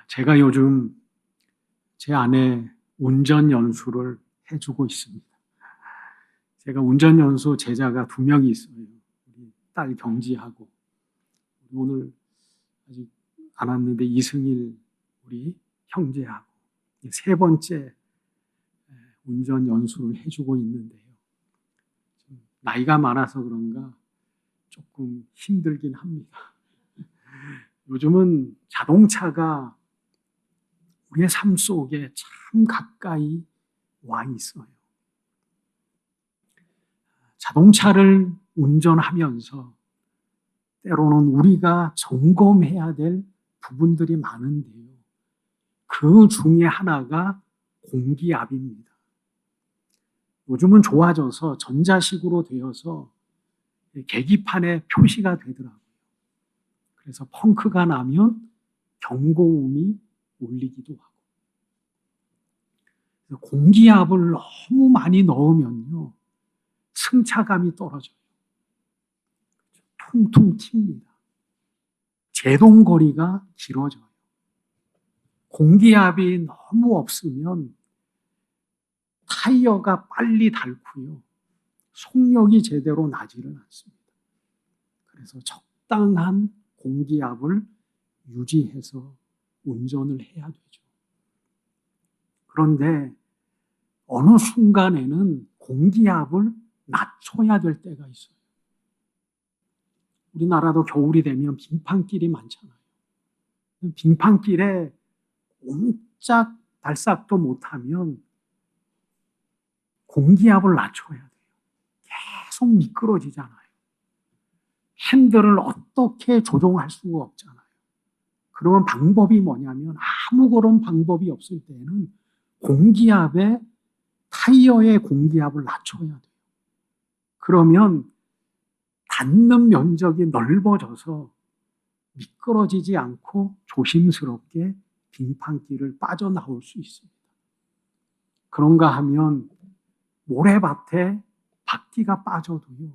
제가 요즘 제 아내 운전 연수를 해주고 있습니다. 제가 운전 연수 제자가 2명이 있어요. 우리 딸 경지하고, 오늘 아직 안 왔는데 이승일 우리 형제하고 3번째 운전 연수를 해주고 있는데요. 나이가 많아서 그런가 조금 힘들긴 합니다. 요즘은 자동차가 우리의 삶 속에 참 가까이 와 있어요. 자동차를 운전하면서 때로는 우리가 점검해야 될 부분들이 많은데요. 그 중에 하나가 공기압입니다. 요즘은 좋아져서 전자식으로 되어서 계기판에 표시가 되더라고요. 그래서 펑크가 나면 경고음이 울리기도 하고. 공기압을 너무 많이 넣으면요, 승차감이 떨어져요. 퉁퉁 튑니다. 제동거리가 길어져요. 공기압이 너무 없으면 타이어가 빨리 닳고요, 속력이 제대로 나지를 않습니다. 그래서 적당한 공기압을 유지해서 운전을 해야 되죠. 그런데 어느 순간에는 공기압을 낮춰야 될 때가 있어요. 우리나라도 겨울이 되면 빙판길이 많잖아요. 빙판길에 옴짝 달싹도 못하면 공기압을 낮춰야 돼요. 계속 미끄러지잖아요. 핸들을 어떻게 조종할 수가 없잖아요. 그러면 방법이 뭐냐면, 아무런 방법이 없을 때는 타이어의 공기압을 낮춰야 돼요. 그러면 닿는 면적이 넓어져서 미끄러지지 않고 조심스럽게 빙판길을 빠져나올 수 있습니다. 그런가 하면 모래밭에 바퀴가 빠져도요,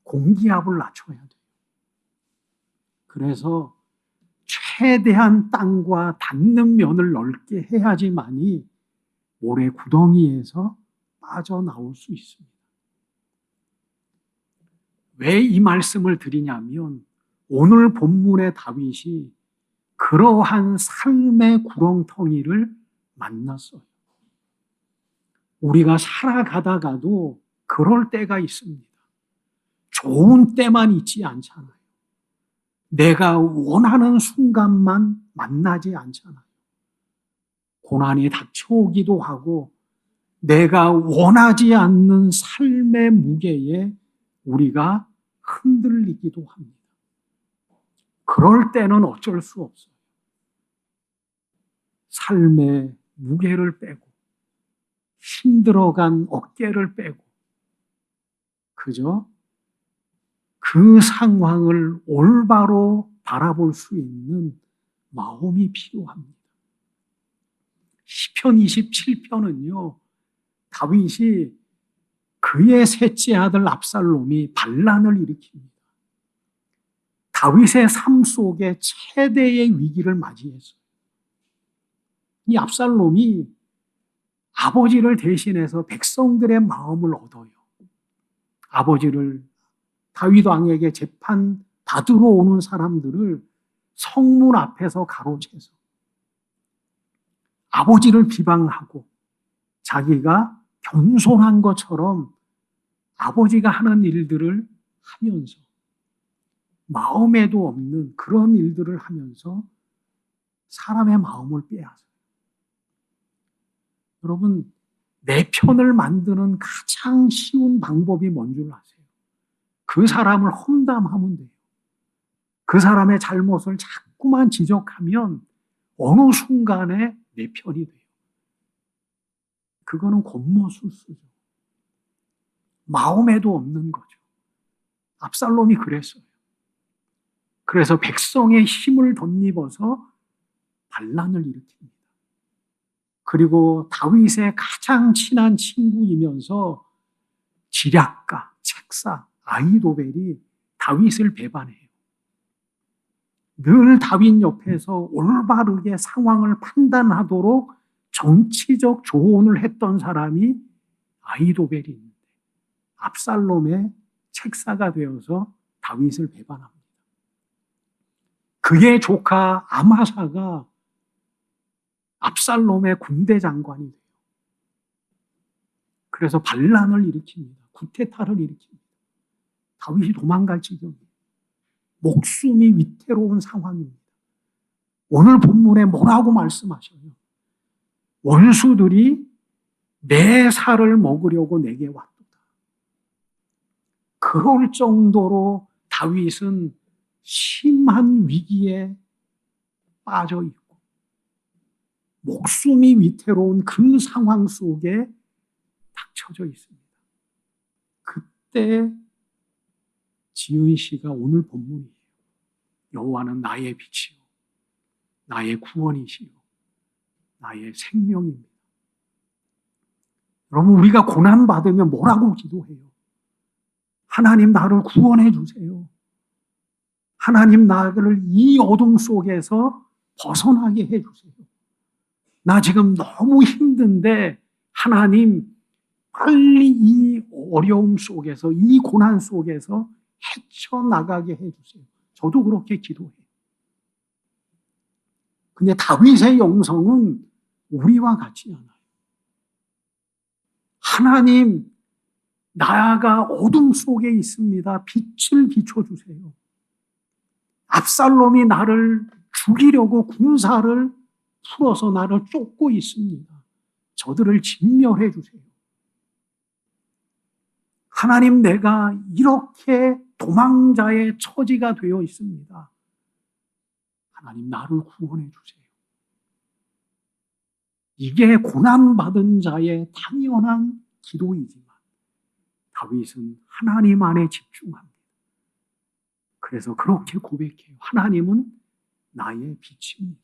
공기압을 낮춰야 돼요. 그래서 최대한 땅과 닿는 면을 넓게 해야지만이 모래 구덩이에서 빠져나올 수 있습니다. 왜 이 말씀을 드리냐면, 오늘 본문의 다윗이 그러한 삶의 구렁텅이를 만났어요. 우리가 살아가다가도 그럴 때가 있습니다. 좋은 때만 있지 않잖아요. 내가 원하는 순간만 만나지 않잖아요. 고난이 닥쳐오기도 하고, 내가 원하지 않는 삶의 무게에 우리가 흔들리기도 합니다. 그럴 때는 어쩔 수 없어요. 삶의 무게를 빼고, 힘들어간 어깨를 빼고, 그저 그 상황을 올바로 바라볼 수 있는 마음이 필요합니다. 시편 27편은요, 다윗이 그의 셋째 아들 압살롬이 반란을 일으킵니다. 다윗의 삶 속에 최대의 위기를 맞이했어요. 이 압살롬이 아버지를 대신해서 백성들의 마음을 얻어요. 다윗 왕에게 재판 받으러 오는 사람들을 성문 앞에서 가로채서 아버지를 비방하고, 자기가 겸손한 것처럼 아버지가 하는 일들을 하면서, 마음에도 없는 그런 일들을 하면서 사람의 마음을 빼앗아요. 여러분, 내 편을 만드는 가장 쉬운 방법이 뭔 줄 아세요? 그 사람을 험담하면 돼요. 그 사람의 잘못을 자꾸만 지적하면 어느 순간에 내 편이 돼요. 그거는 곤모술수죠. 마음에도 없는 거죠. 압살롬이 그랬어요. 그래서 백성의 힘을 덧입어서 반란을 일으킵니다. 그리고 다윗의 가장 친한 친구이면서 지략가, 책사 아히도벨이 다윗을 배반해요. 늘 다윗 옆에서 올바르게 상황을 판단하도록 정치적 조언을 했던 사람이 아히도벨이 있는데 압살롬의 책사가 되어서 다윗을 배반합니다. 그의 조카 아마사가 압살롬의 군대 장관이 돼요. 그래서 반란을 일으킵니다. 쿠데타를 일으킵니다. 다윗이 도망갈 지경이에요. 목숨이 위태로운 상황입니다. 오늘 본문에 뭐라고 말씀하셔요? 원수들이 내 살을 먹으려고 내게 왔도다. 그럴 정도로 다윗은 심한 위기에 빠져 있고 목숨이 위태로운 그 상황 속에 닥쳐져 있습니다. 그때 지은 씨가 오늘 본문이에요. 여호와는 나의 빛이요 나의 구원이시요 나의 생명입니다. 여러분, 우리가 고난받으면 뭐라고 기도해요? 하나님, 나를 구원해 주세요. 하나님, 나를 이 어둠 속에서 벗어나게 해 주세요. 나 지금 너무 힘든데 하나님, 빨리 이 어려움 속에서, 이 고난 속에서 헤쳐나가게 해 주세요. 저도 그렇게 기도해요. 근데 다윗의 영성은 우리와 같지 않아요. 하나님, 나가 어둠 속에 있습니다. 빛을 비춰주세요. 압살롬이 나를 죽이려고 군사를 풀어서 나를 쫓고 있습니다. 저들을 진멸해 주세요. 하나님, 내가 이렇게 도망자의 처지가 되어 있습니다. 하나님, 나를 구원해 주세요. 이게 고난받은 자의 당연한 기도이지만 다윗은 하나님 안에 집중합니다. 그래서 그렇게 고백해요. 하나님은 나의 빛입니다.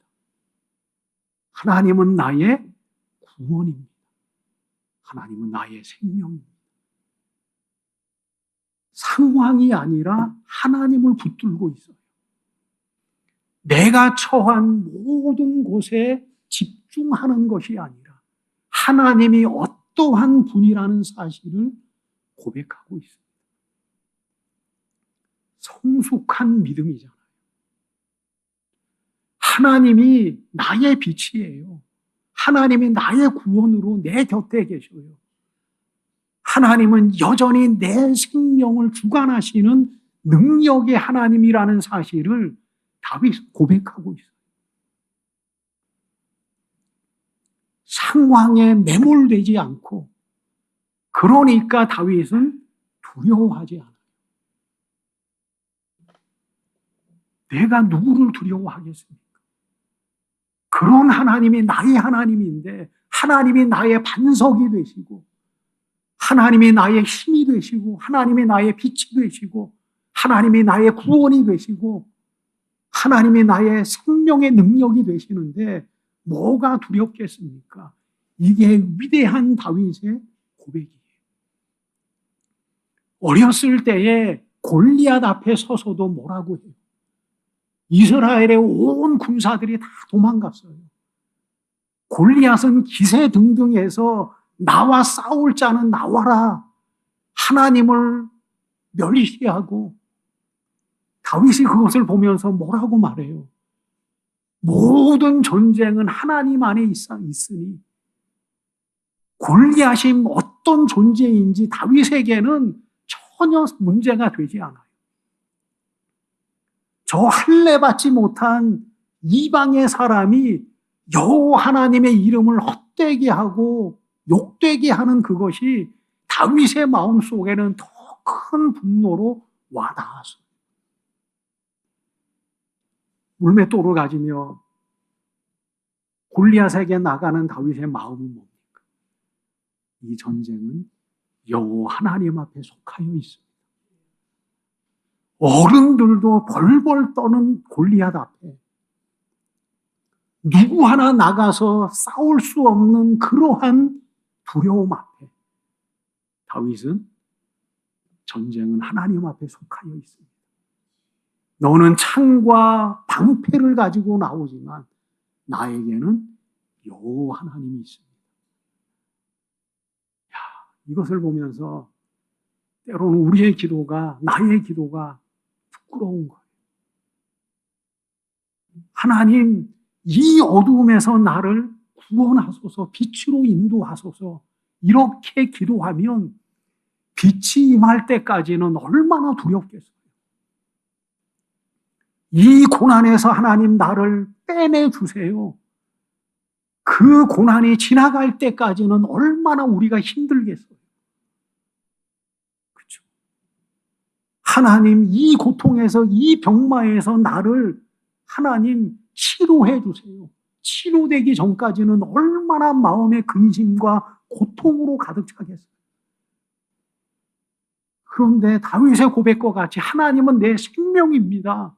하나님은 나의 구원입니다. 하나님은 나의 생명입니다. 상황이 아니라 하나님을 붙들고 있어요. 내가 처한 모든 곳에 집중하는 것이 아니라 하나님이 어떠한 분이라는 사실을 고백하고 있습니다. 성숙한 믿음이잖아요. 하나님이 나의 빛이에요. 하나님이 나의 구원으로 내 곁에 계셔요. 하나님은 여전히 내 생명을 주관하시는 능력의 하나님이라는 사실을 다윗은 고백하고 있어요. 상황에 매몰되지 않고, 그러니까 다윗은 두려워하지 않아요. 내가 누구를 두려워하겠습니까? 그런 하나님이 나의 하나님인데, 하나님이 나의 반석이 되시고, 하나님이 나의 힘이 되시고, 하나님이 나의 빛이 되시고, 하나님이 나의 구원이 되시고, 하나님이 나의 생명의 능력이 되시는데 뭐가 두렵겠습니까? 이게 위대한 다윗의 고백이에요. 어렸을 때에 골리앗 앞에 서서도 뭐라고 해요? 이스라엘의 온 군사들이 다 도망갔어요. 골리앗은 기세등등해서 나와 싸울 자는 나와라, 하나님을 멸시하고, 다윗이 그것을 보면서 뭐라고 말해요? 모든 전쟁은 하나님 안에 있으니 골리앗이 어떤 존재인지 다윗에게는 전혀 문제가 되지 않아요. 저 할례 받지 못한 이방의 사람이 여호와 하나님의 이름을 헛되게 하고 욕되게 하는 그것이 다윗의 마음속에는 더 큰 분노로 와닿았어요. 물맷돌을 가지며 골리앗에게 나가는 다윗의 마음은 뭡니까? 이 전쟁은 여호와 하나님 앞에 속하여 있습니다. 어른들도 벌벌 떠는 골리앗 앞에 누구 하나 나가서 싸울 수 없는 그러한 두려움 앞에 다윗은 전쟁은 하나님 앞에 속하여 있습니다. 너는 창과 방패를 가지고 나오지만 나에게는 여호와 하나님이 있습니다. 야, 이것을 보면서 때로는 우리의 기도가, 나의 기도가 부끄러운 거예요. 하나님, 이 어두움에서 나를 구원하소서, 빛으로 인도하소서, 이렇게 기도하면 빛이 임할 때까지는 얼마나 두렵겠어요. 이 고난에서 하나님 나를 빼내주세요. 그 고난이 지나갈 때까지는 얼마나 우리가 힘들겠어요. 그렇죠? 하나님, 이 고통에서, 이 병마에서 나를 하나님 치료해 주세요. 치료되기 전까지는 얼마나 마음의 근심과 고통으로 가득 차겠어요. 그런데 다윗의 고백과 같이 하나님은 내 생명입니다.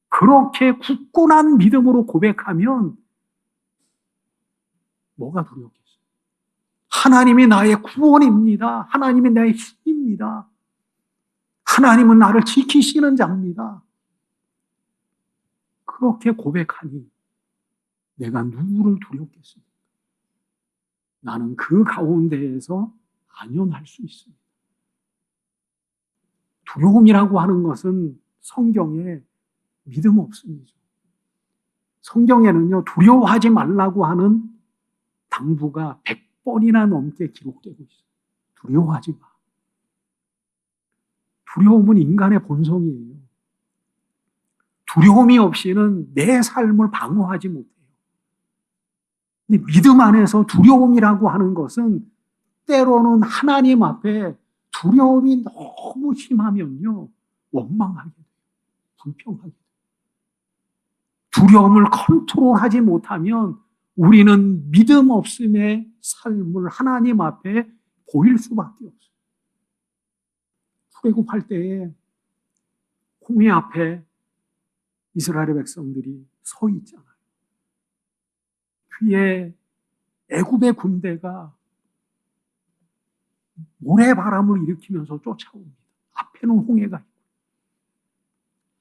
그렇게 굳건한 믿음으로 고백하면 뭐가 두렵겠어요? 하나님이 나의 구원입니다. 하나님이 나의 힘입니다. 하나님은 나를 지키시는 자입니다. 그렇게 고백하니 내가 누구를 두렵겠습니까? 나는 그 가운데에서 안연할 수 있습니다. 두려움이라고 하는 것은 성경에 믿음 없음이죠. 성경에는요, 두려워하지 말라고 하는 당부가 100번이나 넘게 기록되고 있어요. 두려워하지 마. 두려움은 인간의 본성이에요. 두려움이 없이는 내 삶을 방어하지 못해요. 근데 믿음 안에서 두려움이라고 하는 것은 때로는 하나님 앞에 두려움이 너무 심하면요, 원망하게 돼요. 불평하게 돼요. 두려움을 컨트롤하지 못하면 우리는 믿음 없음의 삶을 하나님 앞에 보일 수밖에 없어요. 출애굽할 때에 홍해 앞에 이스라엘의 백성들이 서 있잖아요. 뒤에 애굽의 군대가 모래바람을 일으키면서 쫓아옵니다. 앞에는 홍해가 있고.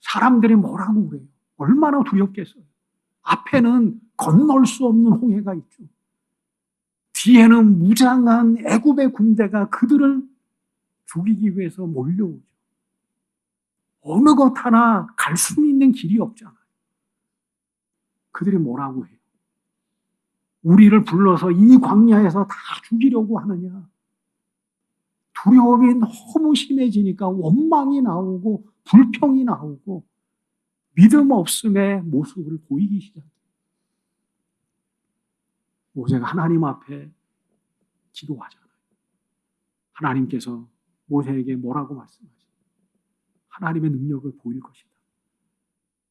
사람들이 뭐라고 그래요? 얼마나 두렵겠어요. 앞에는 건널 수 없는 홍해가 있죠. 뒤에는 무장한 애굽의 군대가 그들을 죽이기 위해서 몰려오죠. 어느 것 하나 갈 수 있는 길이 없잖아요. 그들이 뭐라고 해요? 우리를 불러서 이 광야에서 다 죽이려고 하느냐? 두려움이 너무 심해지니까 원망이 나오고 불평이 나오고 믿음 없음의 모습을 보이기 시작해요. 모세가 하나님 앞에 기도하잖아요. 하나님께서 모세에게 뭐라고 말씀하시죠? 하나님의 능력을 보일 것이다.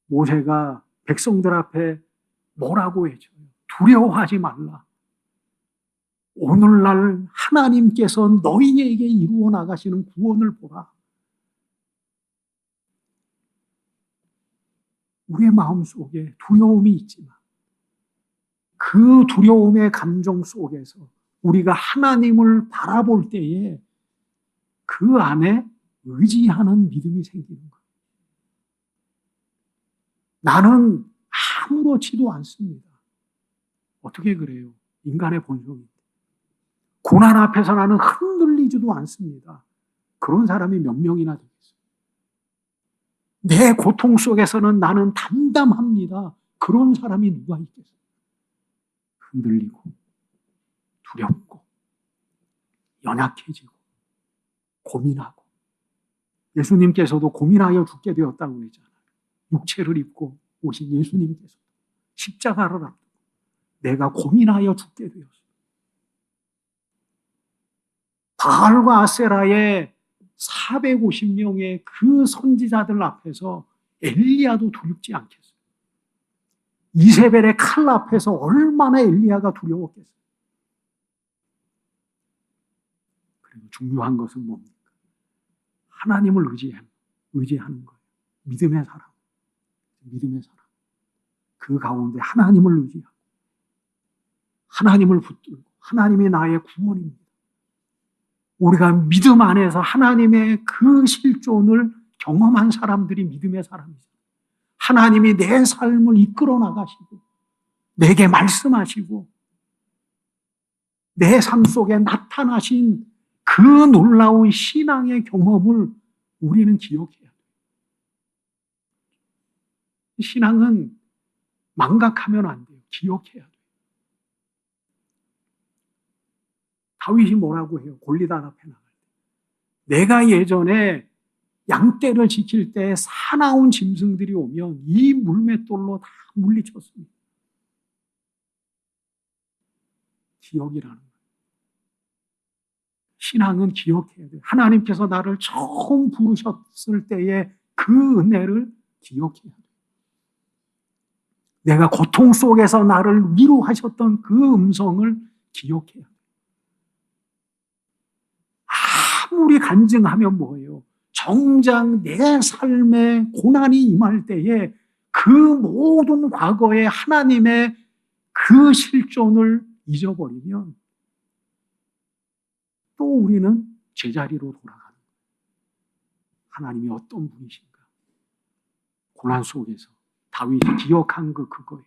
모세가 백성들 앞에 뭐라고 해줘요? 두려워하지 말라. 오늘날 하나님께서 너희에게 이루어 나가시는 구원을 보라. 우리의 마음속에 두려움이 있지만 그 두려움의 감정 속에서 우리가 하나님을 바라볼 때에 그 안에 의지하는 믿음이 생기는 거예요. 나는 아무렇지도 않습니다. 어떻게 그래요? 인간의 본성인데. 고난 앞에서 나는 흔들리지도 않습니다. 그런 사람이 몇 명이나 되겠어요? 내 고통 속에서는 나는 담담합니다. 그런 사람이 누가 있겠어요? 흔들리고 두렵고 연약해지고 고민하고. 예수님께서도 고민하여 죽게 되었다고 했잖아요. 육체를 입고 오신 예수님께서 십자가를 앞두고 내가 고민하여 죽게 되었어요. 바알과 아세라의 450명의 그 선지자들 앞에서 엘리야도 두렵지 않겠어요? 이세벨의 칼 앞에서 얼마나 엘리야가 두려웠겠어요? 그리고 중요한 것은 뭡니까? 하나님을 의지하는 거예요. 믿음의 사람. 믿음의 사람. 그 가운데 하나님을 의지하고 하나님을 붙들고 하나님이 나의 구원입니다. 우리가 믿음 안에서 하나님의 그 실존을 경험한 사람들이 믿음의 사람이죠. 하나님이 내 삶을 이끌어 나가시고 내게 말씀하시고 내 삶 속에 나타나신 그 놀라운 신앙의 경험을 우리는 기억해야 돼요. 신앙은 망각하면 안 돼요. 기억해야 돼요. 다윗이 뭐라고 해요? 골리앗 앞에 나갈 때. 내가 예전에 양떼를 지킬 때 사나운 짐승들이 오면 이 물맷돌로 다 물리쳤습니다. 기억이라는 거예요. 신앙은 기억해야 돼요. 하나님께서 나를 처음 부르셨을 때의 그 은혜를 기억해야 돼요. 내가 고통 속에서 나를 위로하셨던 그 음성을 기억해야 돼요. 아무리 간증하면 뭐예요? 정작 내 삶에 고난이 임할 때에 그 모든 과거의 하나님의 그 실존을 잊어버리면 또 우리는 제자리로 돌아가는 거예요. 하나님이 어떤 분이신가? 고난 속에서 다윗이 기억한 그거예요.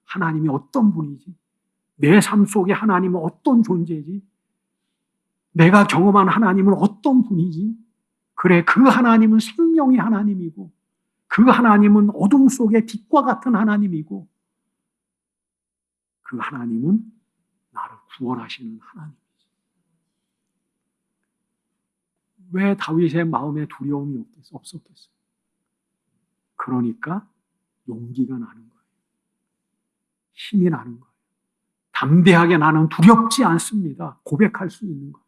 하나님이 어떤 분이지? 내 삶 속에 하나님은 어떤 존재지? 내가 경험한 하나님은 어떤 분이지? 그래, 그 하나님은 생명의 하나님이고 그 하나님은 어둠 속의 빛과 같은 하나님이고 그 하나님은 나를 구원하시는 하나님이지. 왜 다윗의 마음에 두려움이 없었겠어요? 그러니까 용기가 나는 거예요. 힘이 나는 거예요. 담대하게 나는 두렵지 않습니다. 고백할 수 있는 거예요.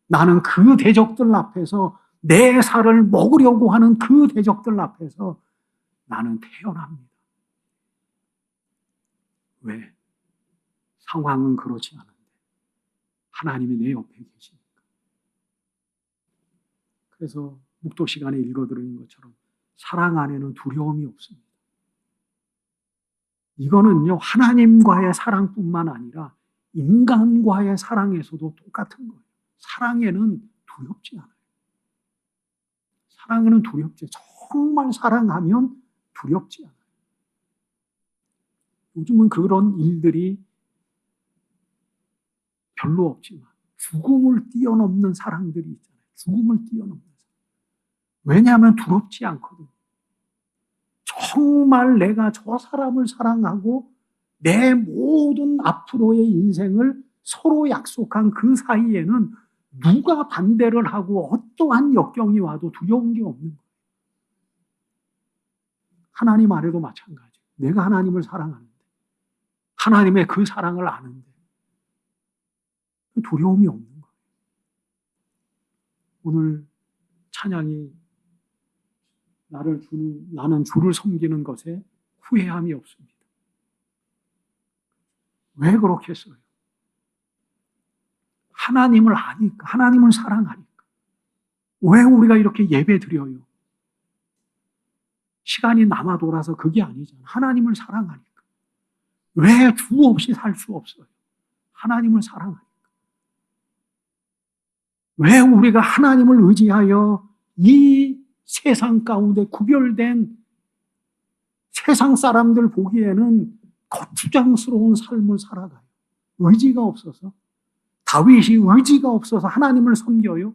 나는 그 대적들 앞에서 내 살을 먹으려고 하는 그 대적들 앞에서 나는 태어납니다. 왜? 상황은 그렇지 않은데 하나님이 내 옆에 계시니까. 그래서 묵도 시간에 읽어드린 것처럼 사랑 안에는 두려움이 없습니다. 이거는요, 하나님과의 사랑뿐만 아니라 인간과의 사랑에서도 똑같은 거예요. 사랑에는 두렵지 않아요. 사랑에는 두렵지. 정말 사랑하면 두렵지 않아요. 요즘은 그런 일들이 별로 없지만 죽음을 뛰어넘는 사랑들이 있잖아요. 죽음을 뛰어넘는 사랑. 왜냐하면 두렵지 않거든요. 정말 내가 저 사람을 사랑하고 내 모든 앞으로의 인생을 서로 약속한 그 사이에는 누가 반대를 하고 어떠한 역경이 와도 두려운 게 없는 거예요. 하나님 안에도 마찬가지. 내가 하나님을 사랑하는데 하나님의 그 사랑을 아는데 두려움이 없는 거예요. 오늘 찬양이 나는 주를 섬기는 것에 후회함이 없습니다. 왜 그렇게 했어요? 하나님을 아니까, 하나님을 사랑하니까. 왜 우리가 이렇게 예배 드려요? 시간이 남아 돌아서 그게 아니잖아. 하나님을 사랑하니까. 왜 주 없이 살 수 없어요? 하나님을 사랑하니까. 왜 우리가 하나님을 의지하여 이 세상 가운데 구별된 세상 사람들 보기에는 거추장스러운 삶을 살아가요? 의지가 없어서? 다윗이 의지가 없어서 하나님을 섬겨요?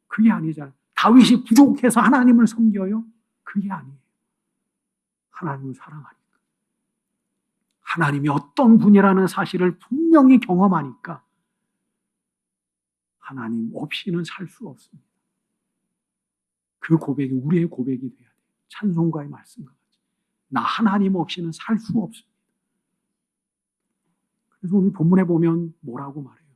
그게 아니잖아요. 다윗이 부족해서 하나님을 섬겨요? 그게 아니에요. 하나님을 사랑하니까. 하나님이 어떤 분이라는 사실을 분명히 경험하니까 하나님 없이는 살 수 없습니다. 그 고백이 우리의 고백이 돼야 돼요. 찬송가의 말씀과 같이. 나 하나님 없이는 살 수 없습니다. 그래서 오늘 본문에 보면 뭐라고 말해요?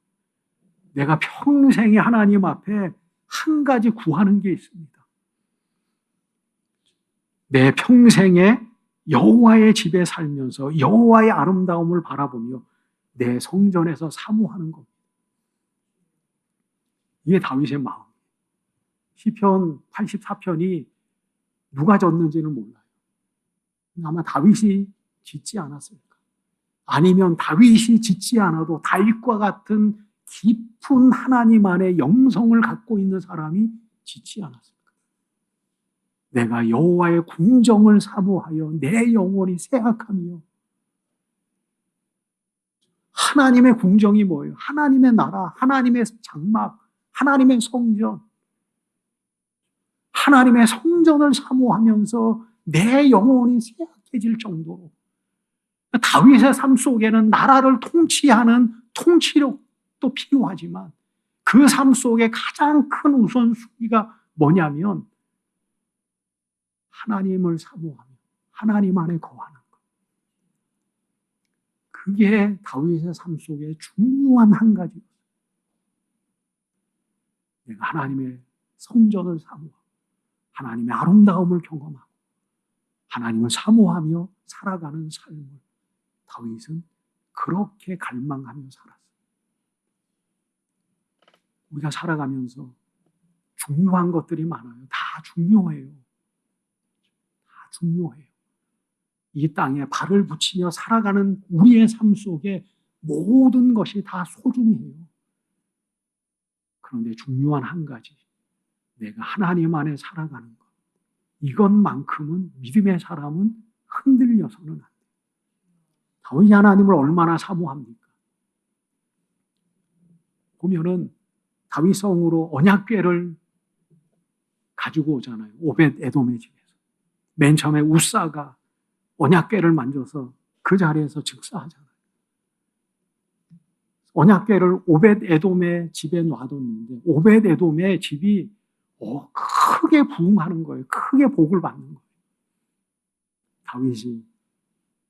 내가 평생에 하나님 앞에 한 가지 구하는 게 있습니다. 내 평생에 여호와의 집에 살면서 여호와의 아름다움을 바라보며 내 성전에서 사모하는 겁니다. 이게 다윗의 마음. 시편 84편이 누가 졌는지는 몰라요. 아마 다윗이 짓지 않았을까? 아니면 다윗이 짓지 않아도 다윗과 같은 깊은 하나님 안에 영성을 갖고 있는 사람이 짓지 않았을까? 내가 여호와의 궁정을 사모하여 내 영혼이 새학하며. 하나님의 궁정이 뭐예요? 하나님의 나라, 하나님의 장막, 하나님의 성전. 하나님의 성전을 사모하면서 내 영혼이 새학해질 정도로. 다윗의 삶 속에는 나라를 통치하는 통치력도 필요하지만 그 삶 속에 가장 큰 우선순위가 뭐냐면 하나님을 사모하며 하나님 안에 거하는 것. 그게 다윗의 삶 속에 중요한 한 가지였어요. 내가 하나님의 성전을 사모하고 하나님의 아름다움을 경험하고 하나님을 사모하며 살아가는 삶을 다윗은 그렇게 갈망하며 살았어요. 우리가 살아가면서 중요한 것들이 많아요. 다 중요해요. 다 중요해요. 이 땅에 발을 붙이며 살아가는 우리의 삶 속에 모든 것이 다 소중해요. 그런데 중요한 한 가지, 내가 하나님 안에 살아가는 것. 이것만큼은 믿음의 사람은 흔들려서는 안 돼요. 다윗이 하나님을 얼마나 사모합니까? 보면은 다윗성으로 언약궤를 가지고 오잖아요. 오벳 에돔의 집에서. 맨 처음에 우사가 언약궤를 만져서 그 자리에서 즉사하잖아요. 언약궤를 오벳 에돔의 집에 놔뒀는데 오벳 에돔의 집이 크게 부흥하는 거예요. 크게 복을 받는 거예요. 다윗이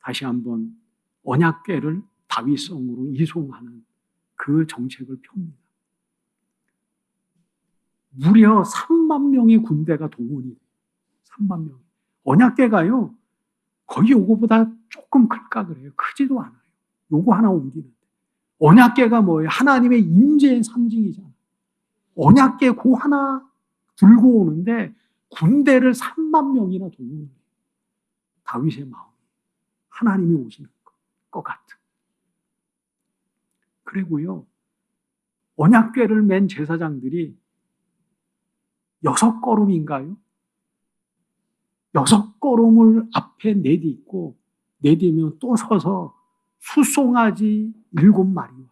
다시 한번 언약궤를 다윗성으로 이송하는 그 정책을 펴니다. 무려 3만 명의 군대가 동원이 돼요. 3만 명. 언약궤가요, 거의 요거보다 조금 클까 그래요. 크지도 않아요. 요거 하나 옮기는데. 언약궤가 뭐예요? 하나님의 임재의 상징이잖아요. 언약궤 그 하나 들고 오는데 군대를 3만 명이나 동원해요. 다윗의 마음이 하나님이 오시는 것 같은. 그리고요, 언약궤를 맨 제사장들이 6걸음인가요? 6걸음을 앞에 내딛고 내딛으면 또 서서 숫송아지 7마리와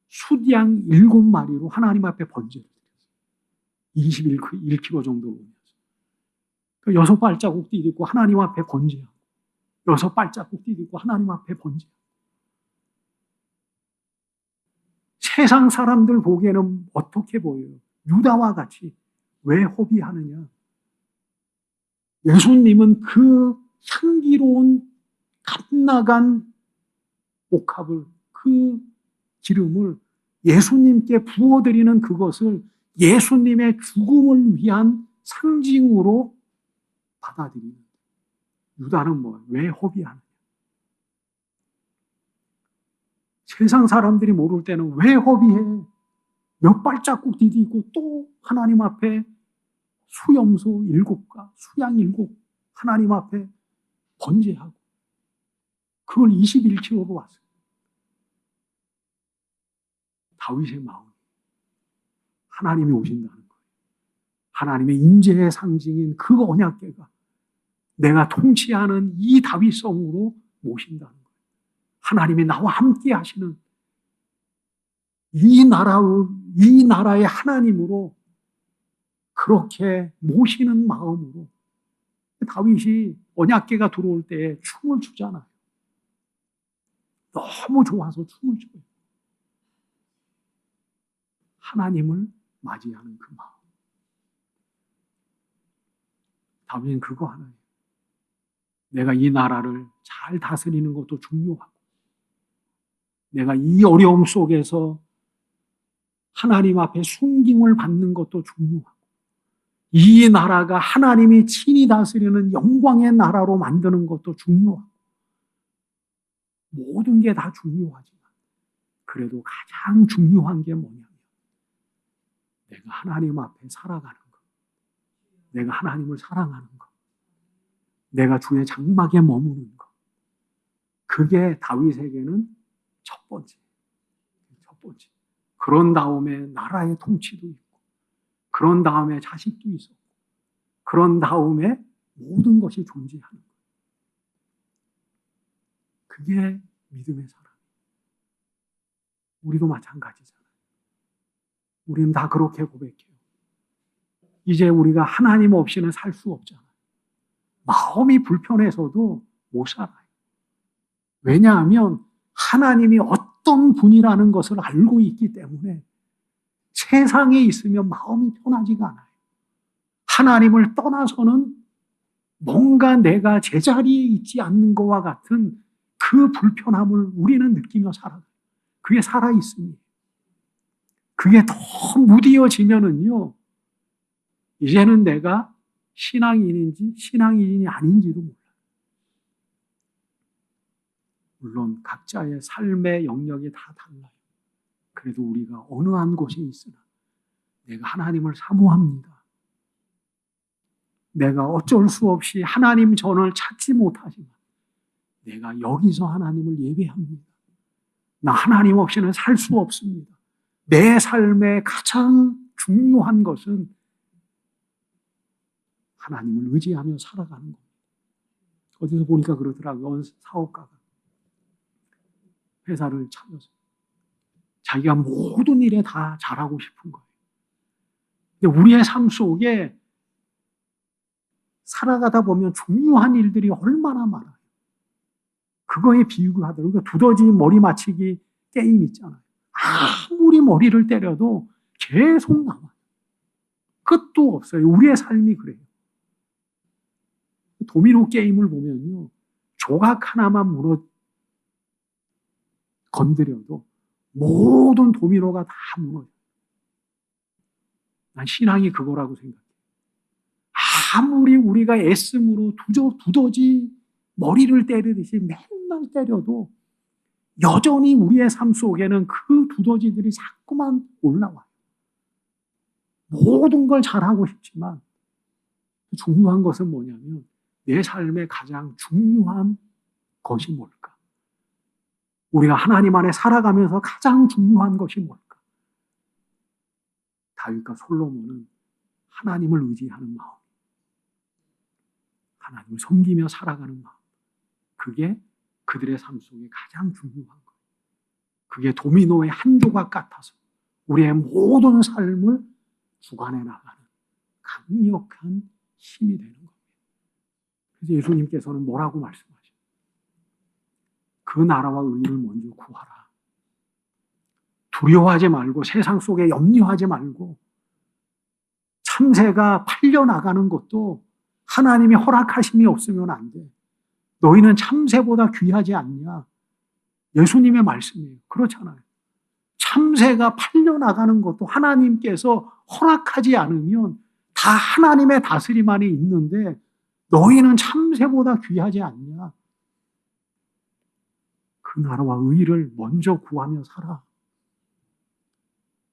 숫양 7마리로 하나님 앞에 번제를 드렸어요. 21kg 정도로 오면서. 6발자국 디딛고 하나님 앞에 번제하고 6발자국 디딛고 하나님 앞에 번제하고. 세상 사람들 보기에는 어떻게 보여요? 유다와 같이 왜 허비하느냐? 예수님은 그 향기로운 갓나간 옥합을, 그 기름을 예수님께 부어드리는 그것을 예수님의 죽음을 위한 상징으로 받아들이는. 유다는 뭐예요? 왜 허비하느냐? 세상 사람들이 모를 때는 왜 허비해? 몇 발자국 디디고 또 하나님 앞에 수염소 7과 수양 7 하나님 앞에 번제하고 그걸 21kg로 왔어요. 다윗의 마음, 하나님이 오신다는 거예요. 하나님의 임재의 상징인 그 언약궤가 내가 통치하는 이 다윗성으로 모신다는 거예요. 하나님이 나와 함께 하시는 이 나라의 하나님으로 그렇게 모시는 마음으로 다윗이 언약궤가 들어올 때 춤을 추잖아요. 너무 좋아서 춤을 춰요. 하나님을 맞이하는 그 마음. 다윗은 그거 하나예요. 내가 이 나라를 잘 다스리는 것도 중요하고 내가 이 어려움 속에서 하나님 앞에 순김을 받는 것도 중요하고 이 나라가 하나님이 친히 다스리는 영광의 나라로 만드는 것도 중요하고 모든 게 다 중요하지만 그래도 가장 중요한 게 뭐냐면 내가 하나님 앞에 살아가는 것, 내가 하나님을 사랑하는 것, 내가 주의 장막에 머무는 것, 그게 다윗에게는 첫 번째. 그런 다음에 나라의 통치도 있고 그런 다음에 자식도 있었고 그런 다음에 모든 것이 존재하는 거예요. 그게 믿음의 사람. 우리도 마찬가지잖아요. 우리는 다 그렇게 고백해요. 이제 우리가 하나님 없이는 살 수 없잖아요. 마음이 불편해서도 못 살아요. 왜냐하면 하나님이 어떤 분이라는 것을 알고 있기 때문에 세상에 있으면 마음이 편하지가 않아요. 하나님을 떠나서는 뭔가 내가 제자리에 있지 않는 것과 같은 그 불편함을 우리는 느끼며 살아요. 그게 살아있습니다. 그게 더 무디어지면은요, 이제는 내가 신앙인인지 신앙인이 아닌지도 몰라요. 물론 각자의 삶의 영역이 다 달라요. 그래도 우리가 어느 한 곳에 있으나 내가 하나님을 사모합니다. 내가 어쩔 수 없이 하나님 전을 찾지 못하지만 내가 여기서 하나님을 예배합니다. 나 하나님 없이는 살 수 없습니다. 내 삶의 가장 중요한 것은 하나님을 의지하며 살아가는 겁니다. 어디서 보니까 그러더라고요. 어느 사업가가 회사를 차려서 자기가 모든 일에 다 잘하고 싶은 거예요. 근데 우리의 삶 속에 살아가다 보면 중요한 일들이 얼마나 많아요. 그거에 비유가 하더라고요. 두더지 머리 맞추기 게임 있잖아요. 아무리 머리를 때려도 계속 나와요. 끝도 없어요. 우리의 삶이 그래요. 도미노 게임을 보면요. 조각 하나만 건드려도 모든 도미노가 다 무너져요. 난 신앙이 그거라고 생각해요. 아무리 우리가 애씀으로 두더지 머리를 때리듯이 맨날 때려도 여전히 우리의 삶 속에는 그 두더지들이 자꾸만 올라와요. 모든 걸 잘하고 싶지만 중요한 것은 뭐냐면 내 삶의 가장 중요한 것이 뭘까? 우리가 하나님 안에 살아가면서 가장 중요한 것이 뭘까? 다윗과 솔로몬은 하나님을 의지하는 마음, 하나님을 섬기며 살아가는 마음, 그게 그들의 삶 속에 가장 중요한 거예요. 그게 도미노의 한 조각 같아서 우리의 모든 삶을 주관해 나가는 강력한 힘이 되는 겁니다. 그래서 예수님께서는 뭐라고 말씀하셔요? 그 나라와 의를 먼저 구하라. 두려워하지 말고 세상 속에 염려하지 말고 참새가 팔려나가는 것도 하나님이 허락하심이 없으면 안 돼. 너희는 참새보다 귀하지 않냐? 예수님의 말씀이에요. 그렇잖아요. 참새가 팔려나가는 것도 하나님께서 허락하지 않으면 다 하나님의 다스림 안에 있는데 너희는 참새보다 귀하지 않냐? 그 나라와 의를 먼저 구하며 살아.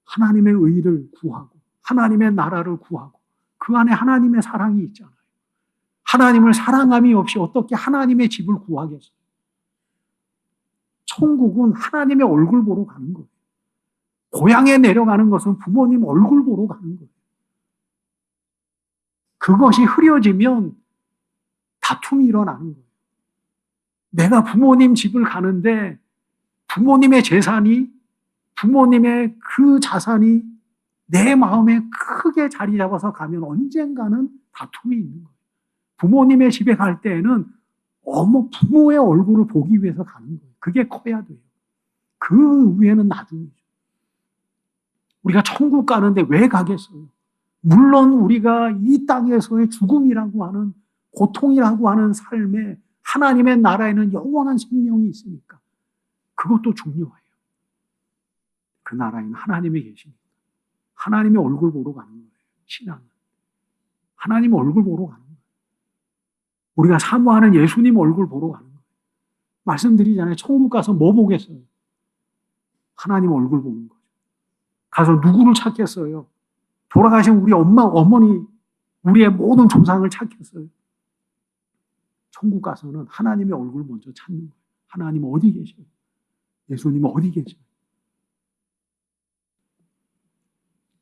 하나님의 의를 구하고 하나님의 나라를 구하고 그 안에 하나님의 사랑이 있잖아요. 하나님을 사랑함이 없이 어떻게 하나님의 집을 구하겠어요? 천국은 하나님의 얼굴 보러 가는 거예요. 고향에 내려가는 것은 부모님 얼굴 보러 가는 거예요. 그것이 흐려지면 다툼이 일어나는 거예요. 내가 부모님 집을 가는데 부모님의 재산이, 부모님의 그 자산이 내 마음에 크게 자리 잡아서 가면 언젠가는 다툼이 있는 거예요. 부모님의 집에 갈 때에는 부모의 얼굴을 보기 위해서 가는 거예요. 그게 커야 돼요. 그 위에는 나중이죠. 우리가 천국 가는데 왜 가겠어요? 물론 우리가 이 땅에서의 죽음이라고 하는, 고통이라고 하는 삶에 하나님의 나라에는 영원한 생명이 있으니까 그것도 중요해요. 그 나라에는 하나님이 계시니까 하나님의 얼굴 보러 가는 거예요. 신앙은 하나님의 얼굴 보러 가는 거예요. 우리가 사모하는 예수님 얼굴 보러 가는 거예요. 말씀드리잖아요. 천국 가서 뭐 보겠어요? 하나님 얼굴 보는 거죠. 가서 누구를 찾겠어요? 돌아가신 우리 엄마, 어머니, 우리의 모든 조상을 찾겠어요. 천국 가서는 하나님의 얼굴 먼저 찾는 거예요. 하나님 어디 계셔요? 예수님 어디 계셔요?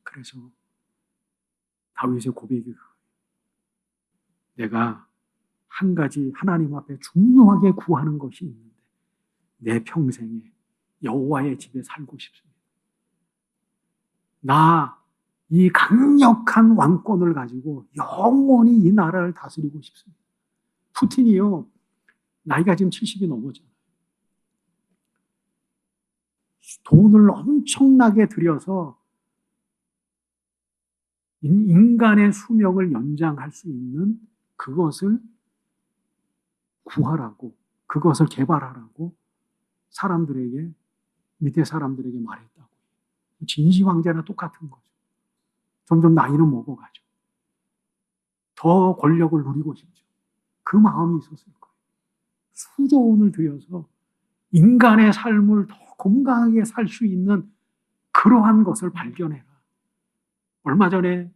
그래서 다윗의 고백이 그거예요. 내가 한 가지 하나님 앞에 중요하게 구하는 것이 있는데 내 평생에 여호와의 집에 살고 싶습니다. 나 이 강력한 왕권을 가지고 영원히 이 나라를 다스리고 싶습니다. 푸틴이요, 나이가 지금 70이 넘었잖아요. 돈을 엄청나게 들여서 인간의 수명을 연장할 수 있는 그것을 구하라고, 그것을 개발하라고 사람들에게, 밑에 사람들에게 말했다고. 진시 황제나 똑같은 거죠. 점점 나이는 먹어가죠. 더 권력을 누리고 싶죠. 그 마음이 있었을 거예요. 수조 원을 들여서 인간의 삶을 더 건강하게 살 수 있는 그러한 것을 발견해라. 얼마 전에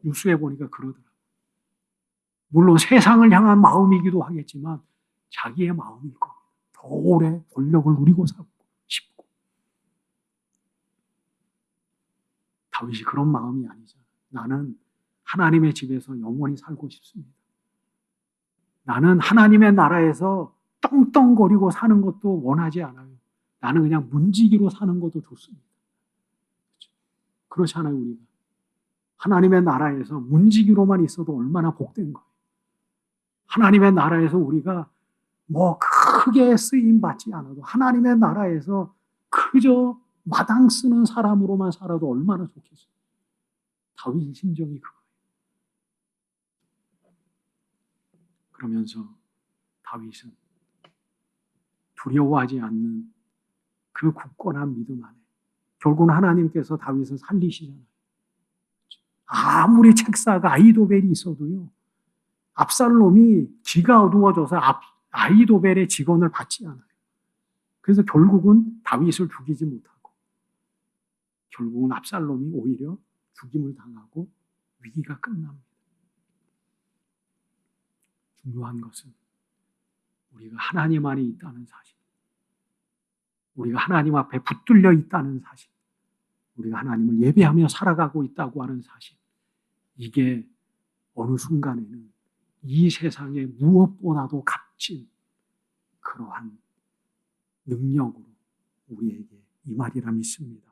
뉴스에 보니까 그러더라고요. 물론 세상을 향한 마음이기도 하겠지만 자기의 마음일 겁니다. 더 오래 권력을 누리고 살고 싶고. 다윗이 그런 마음이 아니잖아요. 나는 하나님의 집에서 영원히 살고 싶습니다. 나는 하나님의 나라에서 떵떵거리고 사는 것도 원하지 않아요. 나는 그냥 문지기로 사는 것도 좋습니다. 그렇잖아요, 우리가. 하나님의 나라에서 문지기로만 있어도 얼마나 복된 거예요. 하나님의 나라에서 우리가 뭐 크게 쓰임 받지 않아도 하나님의 나라에서 그저 마당 쓰는 사람으로만 살아도 얼마나 좋겠어요. 다윗의 심정이 그거예요. 그러면서 다윗은 두려워하지 않는 그 굳건한 믿음 안에 결국은 하나님께서 다윗을 살리시잖아요. 아무리 책사가 아히도벨이 있어도요, 압살롬이 귀가 어두워져서 아히도벨의 직언을 받지 않아요. 그래서 결국은 다윗을 죽이지 못하고 결국은 압살롬이 오히려 죽임을 당하고 위기가 끝납니다. 중요한 것은 우리가 하나님 안에 있다는 사실, 우리가 하나님 앞에 붙들려 있다는 사실, 우리가 하나님을 예배하며 살아가고 있다고 하는 사실, 이게 어느 순간에는 이 세상에 무엇보다도 값진 그러한 능력으로 우리에게 임하리라 믿습니다.